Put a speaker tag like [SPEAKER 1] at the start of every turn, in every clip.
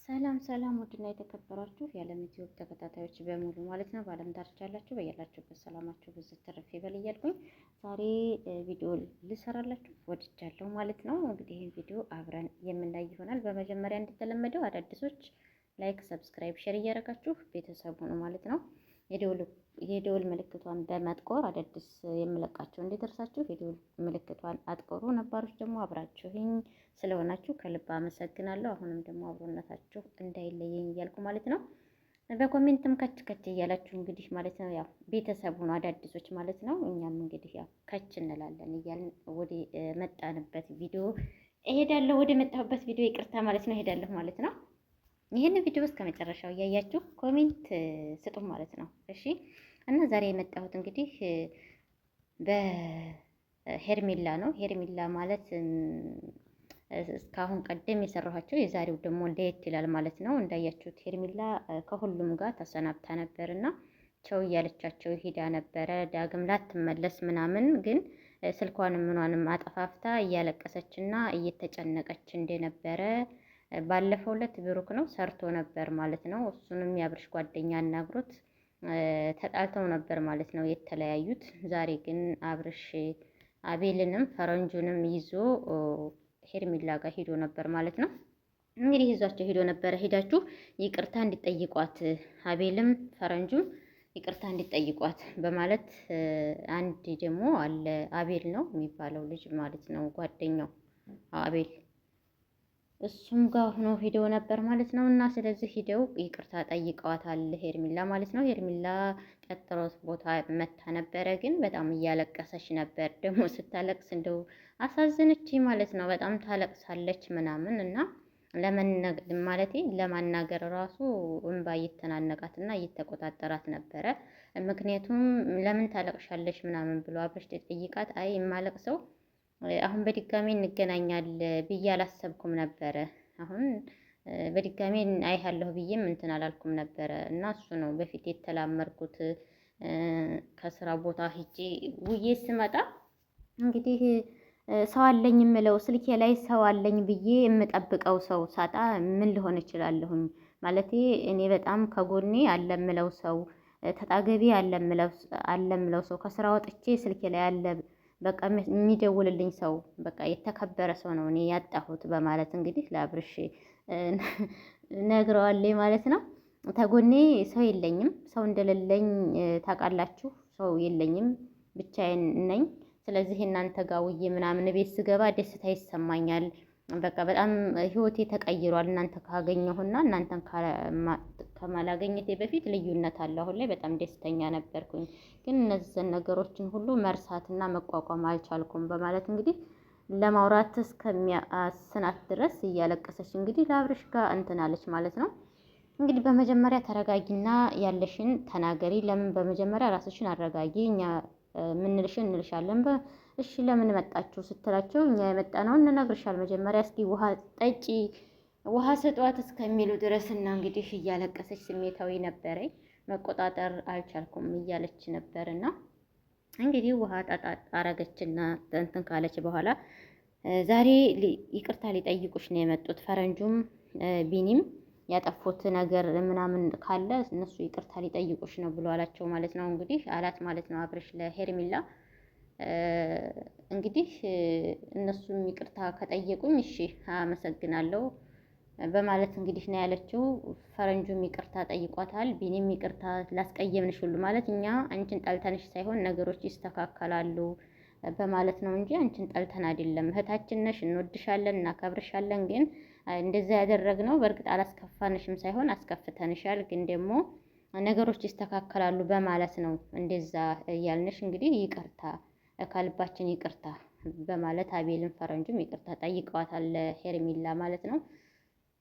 [SPEAKER 1] ሰላም ሰላም ውድና የተከበራችሁ የዓለም ዩቲዩብ ተከታታዮች በሙሉ ማለት ነው። በዓለም ዳርቻ ያላችሁ በያላችሁበት ሰላማችሁ ብዙ ትርፍ ይበል እያልኩኝ ዛሬ ቪዲዮ ልሰራላችሁ ወድጃለሁ ማለት ነው። እንግዲህ ይህን ቪዲዮ አብረን የምናይ ይሆናል። በመጀመሪያ እንደተለመደው አዳዲሶች ላይክ፣ ሰብስክራይብ፣ ሼር እያደረጋችሁ ቤተሰብ ሁኑ ማለት ነው። የደወል ምልክቷን በመጥቆር አዳዲስ የምለቃቸው እንዲደርሳችሁ የደወል ምልክቷን አጥቆሩ። ነባሮች ደግሞ አብራችሁኝ ስለሆናችሁ ከልብ አመሰግናለሁ። አሁንም ደግሞ አብሮነታችሁ እንዳይለየኝ እያልኩ ማለት ነው። በኮሜንትም ከች ከች እያላችሁ እንግዲህ ማለት ነው ያው ቤተሰብ ሆኖ አዳዲሶች ማለት ነው። እኛም እንግዲህ ያው ከች እንላለን እያልን ወደ መጣንበት ቪዲዮ እሄዳለሁ። ወደ መጣሁበት ቪዲዮ ይቅርታ ማለት ነው እሄዳለሁ ማለት ነው። ይህን ቪዲዮ እስከ መጨረሻው እያያችሁ ኮሜንት ስጡ ማለት ነው። እሺ። እና ዛሬ የመጣሁት እንግዲህ በሄርሜላ ነው። ሄርሜላ ማለት እስካሁን ቀደም የሰራኋቸው የዛሬው ደግሞ ለየት ይላል ማለት ነው። እንዳያችሁት ሄርሜላ ከሁሉም ጋር ተሰናብታ ነበርና ቸው እያለቻቸው ሄዳ ነበረ። ዳግም ላትመለስ ምናምን ግን ስልኳንም ምኗንም አጠፋፍታ እያለቀሰችና እየተጨነቀች እንደነበረ ባለፈው ዕለት ብሩክ ነው ሰርቶ ነበር ማለት ነው። እሱንም የአብርሽ ጓደኛ አናግሮት ተጣልተው ነበር ማለት ነው የተለያዩት። ዛሬ ግን አብርሽ አቤልንም ፈረንጁንም ይዞ ሄርሜላ ጋር ሄዶ ነበር ማለት ነው። እንግዲህ ይዟቸው ሄዶ ነበረ። ሄዳችሁ ይቅርታ እንዲጠይቋት አቤልም ፈረንጁም ይቅርታ እንዲጠይቋት በማለት አንድ ደግሞ አለ አቤል ነው የሚባለው ልጅ ማለት ነው ጓደኛው አቤል እሱም ጋር ሆኖ ሄደው ነበር ማለት ነው። እና ስለዚህ ሄደው ይቅርታ ጠይቀዋታል ሄርሜላ ማለት ነው። ሄርሜላ ቀጠሮት ቦታ መታ ነበረ፣ ግን በጣም እያለቀሰች ነበር። ደግሞ ስታለቅስ እንደው አሳዘነች ማለት ነው። በጣም ታለቅሳለች ምናምን እና ለማናገር ራሱ እንባ እየተናነቃትና እየተቆጣጠራት ነበረ። ምክንያቱም ለምን ታለቅሻለች ምናምን ብሎ አብረሽ ጠይቃት፣ አይ የማለቅሰው አሁን በድጋሚ እንገናኛል ብዬ አላሰብኩም ነበረ። አሁን በድጋሚ አይሃለሁ ብዬም እንትን አላልኩም ነበረ እና እሱ ነው በፊት የተላመርኩት ከስራ ቦታ ሂጄ ውዬ ስመጣ እንግዲህ ሰው አለኝ የምለው ስልኬ ላይ ሰው አለኝ ብዬ የምጠብቀው ሰው ሳጣ ምን ልሆን እችላለሁኝ? ማለቴ እኔ በጣም ከጎኔ አለ የምለው ሰው ተጣገቢ አለ የምለው ሰው ከስራ ወጥቼ ስልኬ ላይ አለ በቃ የሚደውልልኝ ሰው በቃ የተከበረ ሰው ነው እኔ ያጣሁት በማለት እንግዲህ ለአብርሽ ነግረዋለኝ ማለት ነው። ተጎኔ ሰው የለኝም፣ ሰው እንደሌለኝ ታውቃላችሁ። ሰው የለኝም፣ ብቻዬን ነኝ። ስለዚህ እናንተ ጋር ውዬ ምናምን ቤት ስገባ ደስታ ይሰማኛል። በቃ በጣም ህይወቴ ተቀይሯል። እናንተ ካገኘሁና እናንተን ከማላገኘቴ በፊት ልዩነት አለ። አሁን ላይ በጣም ደስተኛ ነበርኩኝ፣ ግን እነዚህን ነገሮችን ሁሉ መርሳትና መቋቋም አልቻልኩም በማለት እንግዲህ ለማውራት እስከሚያስናት ድረስ እያለቀሰች እንግዲህ ለአብርሽ ጋር እንትን አለች ማለት ነው። እንግዲህ በመጀመሪያ ተረጋጊና ያለሽን ተናገሪ። ለምን በመጀመሪያ ራስሽን አረጋጊ። እኛ ምንልሽን እንልሻለን። እሺ ለምን መጣችሁ ስትላቸው እኛ የመጣነውን እንነግርሻል። መጀመሪያ እስኪ ውሃ ጠጪ፣ ውሃ ስጧት እስከሚሉ ድረስ እና እንግዲህ እያለቀሰች ስሜታዊ ነበረኝ፣ መቆጣጠር አልቻልኩም እያለች ነበርና እንግዲህ ውሃ ጣጣ አረገችና እንትን ካለች በኋላ ዛሬ ይቅርታ ሊጠይቁሽ ነው የመጡት ፈረንጁም ቢኒም ያጠፉት ነገር ምናምን ካለ እነሱ ይቅርታ ሊጠይቁሽ ነው ብሎ አላቸው ማለት ነው። እንግዲህ አላት ማለት ነው አብርሽ ለሄርሜላ እንግዲህ እነሱም ይቅርታ ከጠየቁኝ እሺ አመሰግናለሁ በማለት እንግዲህ ነው ያለችው። ፈረንጁም ይቅርታ ጠይቋታል። ቢኒም ይቅርታ ላስቀየምንሽ ሁሉ ማለት እኛ አንቺን ጠልተንሽ ሳይሆን ነገሮች ይስተካከላሉ በማለት ነው እንጂ አንቺን ጠልተን አይደለም። እህታችን ነሽ፣ እንወድሻለን፣ እናከብርሻለን። ግን እንደዛ ያደረግነው በእርግጥ አላስከፋንሽም ሳይሆን አስከፍተንሻል፣ ግን ደግሞ ነገሮች ይስተካከላሉ በማለት ነው እንደዛ እያልንሽ እንግዲህ ይቅርታ ከልባችን ይቅርታ በማለት አቤልን ፈረንጁም ይቅርታ ጠይቀዋታል ሄርሜላ ማለት ነው።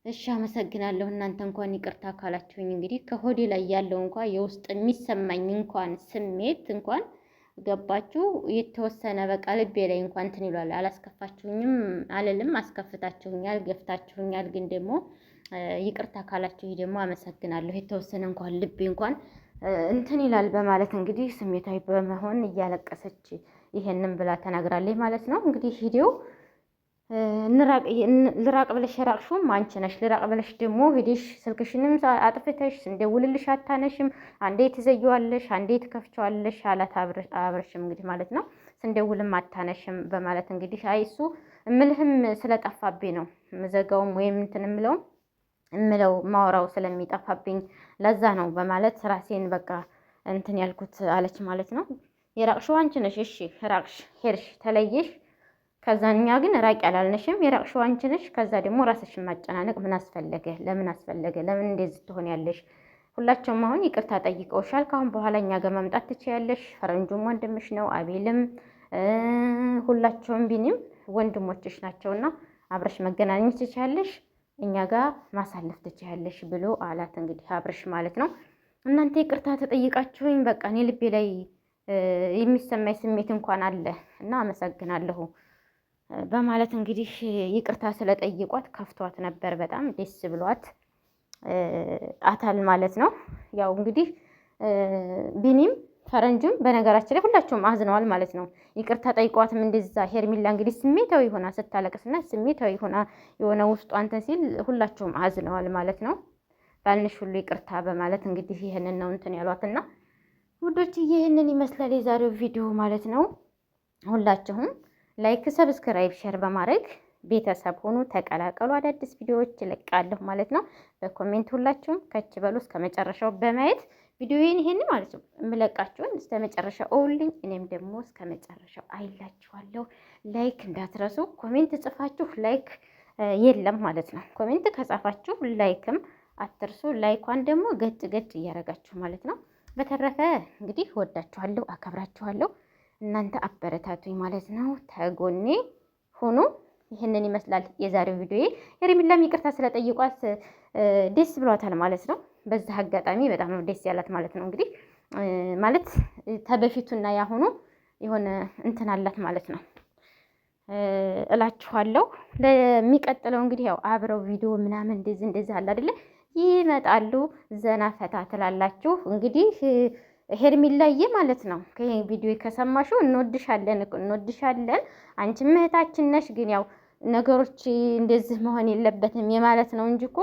[SPEAKER 1] እሺ አመሰግናለሁ። እናንተ እንኳን ይቅርታ ካላችሁኝ እንግዲህ ከሆዴ ላይ ያለው እንኳን የውስጥ የሚሰማኝ እንኳን ስሜት እንኳን ገባችሁ የተወሰነ በቃ ልቤ ላይ እንኳን እንትን ይሏል። አላስከፋችሁኝም አልልም፣ አስከፍታችሁኛል፣ ገፍታችሁኛል። ግን ደግሞ ይቅርታ ካላችሁ ደግሞ አመሰግናለሁ። የተወሰነ እንኳን ልቤ እንኳን እንትን ይላል በማለት እንግዲህ ስሜታዊ በመሆን እያለቀሰች ይሄንን ብላ ተናግራለች ማለት ነው። እንግዲህ ቪዲዮ ልራቅ ብለሽ የራቅሽውም አንቺ ነሽ። ልራቅ ብለሽ ደግሞ ሄደሽ ስልክሽንም አጥፍተሽ ስንደውልልሽ አታነሽም። አንዴ ትዘጊዋለሽ፣ አንዴ ትከፍቸዋለሽ አላት አብርሽም እንግዲህ ማለት ነው። ስንደውልም አታነሽም በማለት እንግዲህ አይ እሱ እምልህም ስለጠፋብኝ ነው ምዘጋውም ወይም እንትን እምለው ማወራው ስለሚጠፋብኝ ለዛ ነው በማለት ራሴን በቃ እንትን ያልኩት አለች ማለት ነው። የራቅሽው አንቺ ነሽ። እሺ ራቅሽ፣ ሄድሽ፣ ተለየሽ። ከዛ እኛ ግን ራቅ ያላልነሽም የራቅሽው አንቺ ነሽ። ከዛ ደግሞ ራስሽን ማጨናነቅ ምን አስፈለገ? ለምን አስፈለገ? ለምን እንደዚህ ትሆን ያለሽ? ሁላቸውም አሁን ይቅርታ ጠይቀውሻል። ከአሁን በኋላ እኛ ጋር መምጣት ትችያለሽ። ፈረንጁም ወንድምሽ ነው፣ አቤልም ሁላቸውም ቢኒም ወንድሞችሽ ናቸውና አብረሽ መገናኘት ትችያለሽ፣ እኛ ጋር ማሳለፍ ትችያለሽ ብሎ አላት። እንግዲህ አብረሽ ማለት ነው። እናንተ ይቅርታ ተጠይቃችሁኝ በቃ እኔ ልቤ ላይ የሚሰማኝ ስሜት እንኳን አለ እና አመሰግናለሁ በማለት እንግዲህ ይቅርታ ስለጠይቋት ከፍቷት ነበር። በጣም ደስ ብሏት አታል ማለት ነው። ያው እንግዲህ ቢኒም ፈረንጁም በነገራችን ላይ ሁላቸውም አዝነዋል ማለት ነው። ይቅርታ ጠይቋትም እንደዛ ሄርሚላ እንግዲህ ስሜታዊ ሆና ስታለቅስና ስሜታዊ ሆና የሆነ ውስጧ እንትን ሲል ሁላቸውም አዝነዋል ማለት ነው። ባልንሽ ሁሉ ይቅርታ በማለት እንግዲህ ይህንን ነው እንትን ያሏትና ውዶች ይህንን ይመስላል የዛሬው ቪዲዮ ማለት ነው። ሁላችሁም ላይክ፣ ሰብስክራይብ፣ ሼር በማድረግ ቤተሰብ ሆኑ ተቀላቀሉ። አዳዲስ ቪዲዮዎች እለቃለሁ ማለት ነው። በኮሜንት ሁላችሁም ከች በሉ እስከ መጨረሻው በማየት ቪዲዮዬን ይሄን ማለት ነው የምለቃችሁን እስከ መጨረሻው እውልኝ። እኔም ደግሞ እስከ መጨረሻው አይላችኋለሁ። ላይክ እንዳትረሱ። ኮሜንት ጽፋችሁ ላይክ የለም ማለት ነው። ኮሜንት ከጻፋችሁ ላይክም አትርሱ። ላይኳን ደግሞ ገጭ ገጭ እያደረጋችሁ ማለት ነው። በተረፈ እንግዲህ ወዳችኋለሁ፣ አከብራችኋለሁ። እናንተ አበረታቱኝ ማለት ነው። ተጎኔ ሆኖ ይህንን ይመስላል የዛሬው ቪዲዮ። ሄርሜላም ይቅርታ ስለጠይቋት ደስ ብሏታል ማለት ነው። በዛ አጋጣሚ በጣም ነው ደስ ያላት ማለት ነው። እንግዲህ ማለት ተበፊቱና ያሁኑ የሆነ እንትን አላት ማለት ነው እላችኋለሁ። ለሚቀጥለው እንግዲህ ያው አብረው ቪዲዮ ምናምን እንደዚህ አለ አይደለ ይመጣሉ። ዘና ፈታ ትላላችሁ እንግዲህ ሄርሜላዬ ማለት ነው። ከይሄ ቪዲዮ ከሰማሽው እንወድሻለን፣ አንቺም እህታችን ነሽ። ግን ያው ነገሮች እንደዚህ መሆን የለበትም የማለት ነው እንጂ እኮ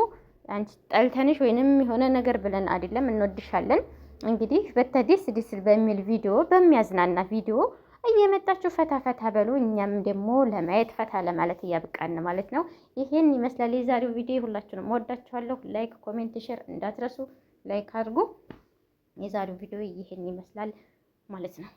[SPEAKER 1] አንቺ ጠልተንሽ ወይንም የሆነ ነገር ብለን አይደለም። እንወድሻለን። እንግዲህ በተደስ ደስ በሚል ቪዲዮ፣ በሚያዝናና ቪዲዮ እየመጣችሁ ፈታ ፈታ በሉ። እኛም ደግሞ ለማየት ፈታ ለማለት እያብቃን ማለት ነው። ይሄን ይመስላል የዛሬው ቪዲዮ። ሁላችሁንም ወዳችኋለሁ። ላይክ፣ ኮሜንት፣ ሼር እንዳትረሱ። ላይክ አድርጉ። የዛሬው ቪዲዮ ይሄን ይመስላል ማለት ነው።